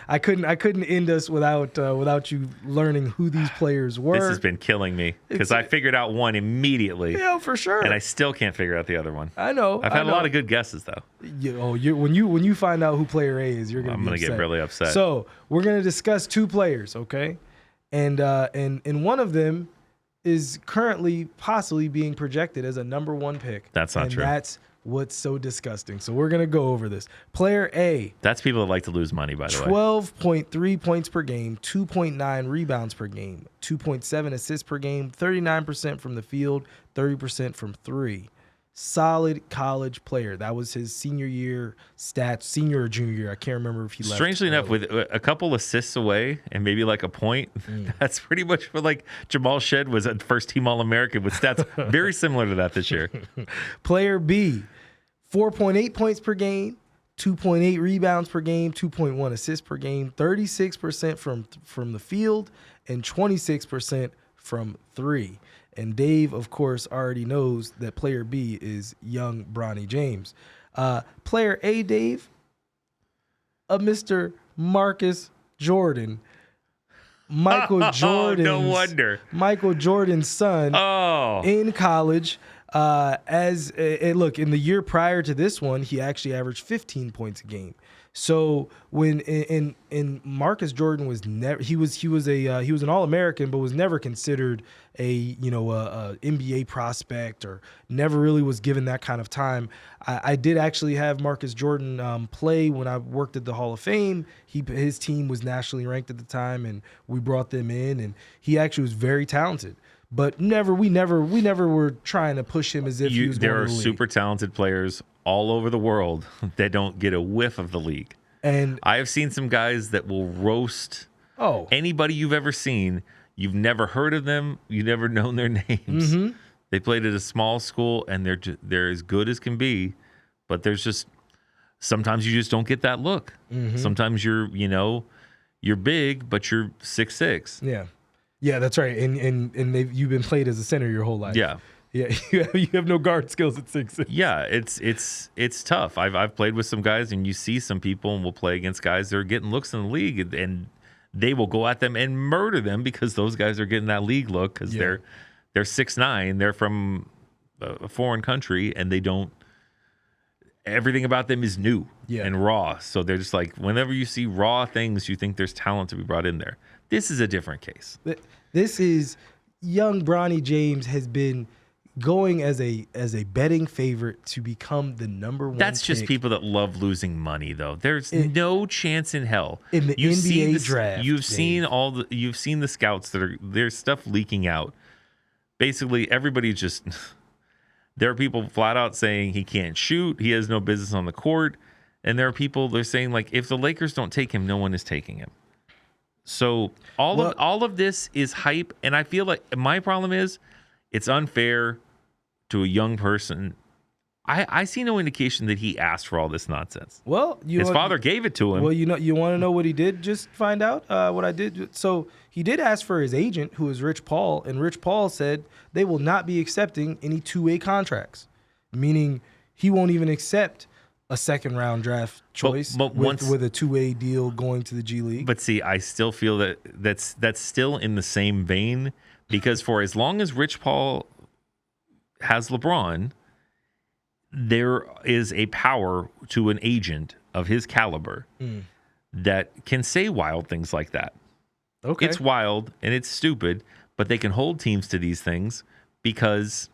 I couldn't end us without you learning who these players were. This has been killing me because I figured out one immediately. Yeah, for sure. And I still can't figure out the other one. I know. I've had a lot of good guesses though. When you find out who player A is, I'm gonna get really upset. So we're gonna discuss two players, okay? And one of them is currently possibly being projected as a number one pick. That's not true. That's what's so disgusting. So we're going to go over this. Player A. That's people that like to lose money, by the way. 12.3 points per game, 2.9 rebounds per game, 2.7 assists per game, 39% from the field, 30% from three. Solid college player. That was his senior year stats, senior or junior year. I can't remember if he left. Strangely enough, with a couple assists away and maybe like a point, that's pretty much what like Jamal Shed was a first team All-American with stats very similar to that this year. Player B, 4.8 points per game, 2.8 rebounds per game, 2.1 assists per game, 36% from the field, and 26% from three. And Dave, of course, already knows that player B is young Bronny James. Player A, Dave, Mr. Marcus Jordan. Michael Jordan's, no wonder. Michael Jordan's son in college. Look, in the year prior to this one, he actually averaged 15 points a game. So when in Marcus Jordan was never he was an All-American, but was never considered a NBA prospect or never really was given that kind of time. I did actually have Marcus Jordan play when I worked at the Hall of Fame. His team was nationally ranked at the time, and we brought them in, and he actually was very talented. but we never were trying to push him as if he was There going are to the league. super talented players all over the world that don't get a whiff of the league. And I have seen some guys that will roast anybody you've ever seen. You've never heard of them. You've never known their names. Mm-hmm. They played at a small school, and they're as good as can be. But there's just sometimes you just don't get that look. Mm-hmm. Sometimes you're big, but you're 6'6". Yeah, that's right. And you've been played as a center your whole life. Yeah. You have no guard skills at 6'6". Yeah, it's tough. I've played with some guys, and you see some people, and we'll play against guys that are getting looks in the league, and they will go at them and murder them because those guys are getting that league look because they're 6'9", they're from a foreign country, and they don't. Everything about them is new and raw. So they're just like, whenever you see raw things, you think there's talent to be brought in there. This is a different case. This is young Bronny James has been going as a betting favorite to become the number one. That's just pick people that love losing money, though. There's no chance in hell in the NBA draft. You've seen the scouts there's stuff leaking out. Basically, everybody just. There are people flat out saying he can't shoot. He has no business on the court. And there are people they're saying, like, if the Lakers don't take him, no one is taking him. So all of this is hype. And I feel like my problem is it's unfair to a young person. I see no indication that he asked for all this nonsense. Well, his father gave it to him. Well, you want to know what he did? Just find out what I did. So he did ask for his agent, who is Rich Paul, and Rich Paul said they will not be accepting any two-way contracts, meaning he won't even accept a second-round draft choice with a two-way deal going to the G League. But see, I still feel that's still in the same vein because for as long as Rich Paul has LeBron, there is a power to an agent of his caliber that can say wild things like that. Okay. It's wild and it's stupid, but they can hold teams to these things because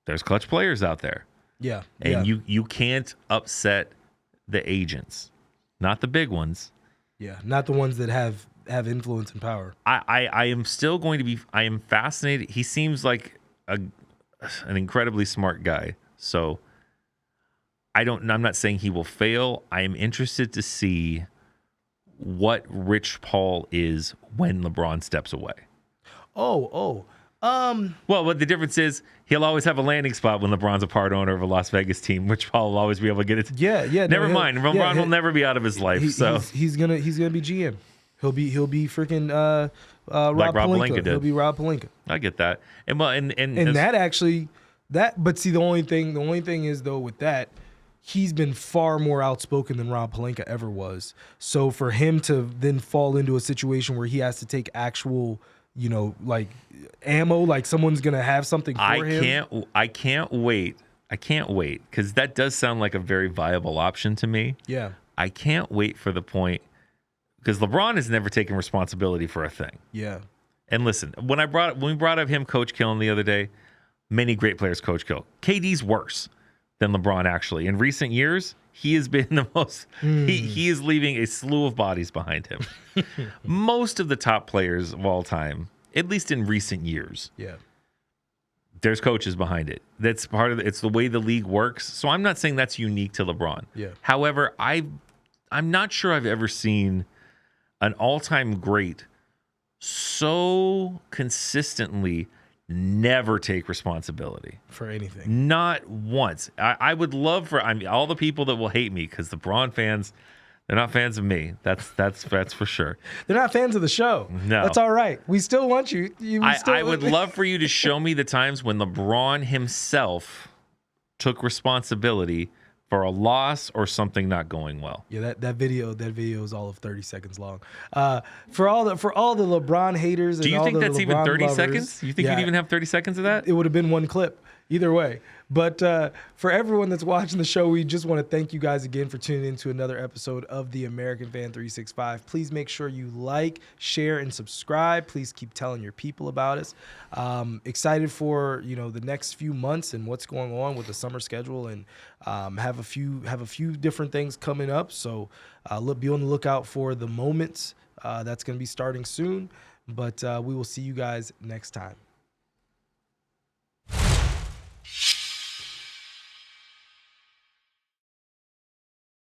there's clutch players out there. Yeah. And you can't upset the agents, not the big ones. Yeah, not the ones that have influence and power. I am still going to be I am fascinated. He seems like an incredibly smart guy. So I'm not saying he will fail. I am interested to see what Rich Paul is when LeBron steps away. Well, what the difference is, he'll always have a landing spot when LeBron's a part owner of a Las Vegas team, which Paul will always be able to get it. Yeah. Never mind. LeBron will never be out of his life. He's gonna be GM. He'll be freaking Rob Pelinka did. He'll be Rob Pelinka. I get that. And but see, the only thing is though with that, he's been far more outspoken than Rob Pelinka ever was. So for him to then fall into a situation where he has to take actual, like ammo, like someone's gonna have something for him. I can't wait because that does sound like a very viable option to me. Yeah. I can't wait for the point because LeBron has never taken responsibility for a thing. Yeah. And listen, when we brought up him coach killing the other day, many great players coach kill. KD's worse than LeBron actually. In recent years, he has been the most he is leaving a slew of bodies behind him. Most of the top players of all time, at least in recent years. Yeah. There's coaches behind it. That's part of it's the way the league works. So I'm not saying that's unique to LeBron. Yeah. However, I'm not sure I've ever seen an all-time great so consistently never take responsibility for anything. Not once. I would love for all the people that will hate me because the LeBron fans, they're not fans of me. That's for sure. They're not fans of the show. No, that's all right. We still want you. I would love for you to show me the times when LeBron himself took responsibility for a loss or something not going well. Yeah, that video is all of 30 seconds long. For all the LeBron haters, do you think that's even 30 lovers, seconds? You think you'd even have 30 seconds of that? It would have been one clip. Either way. But for everyone that's watching the show, we just want to thank you guys again for tuning in to another episode of the American Fan 365. Please make sure you like, share, and subscribe. Please keep telling your people about us. Excited for the next few months and what's going on with the summer schedule, and have a few different things coming up. So be on the lookout for the moments. That's going to be starting soon. But we will see you guys next time.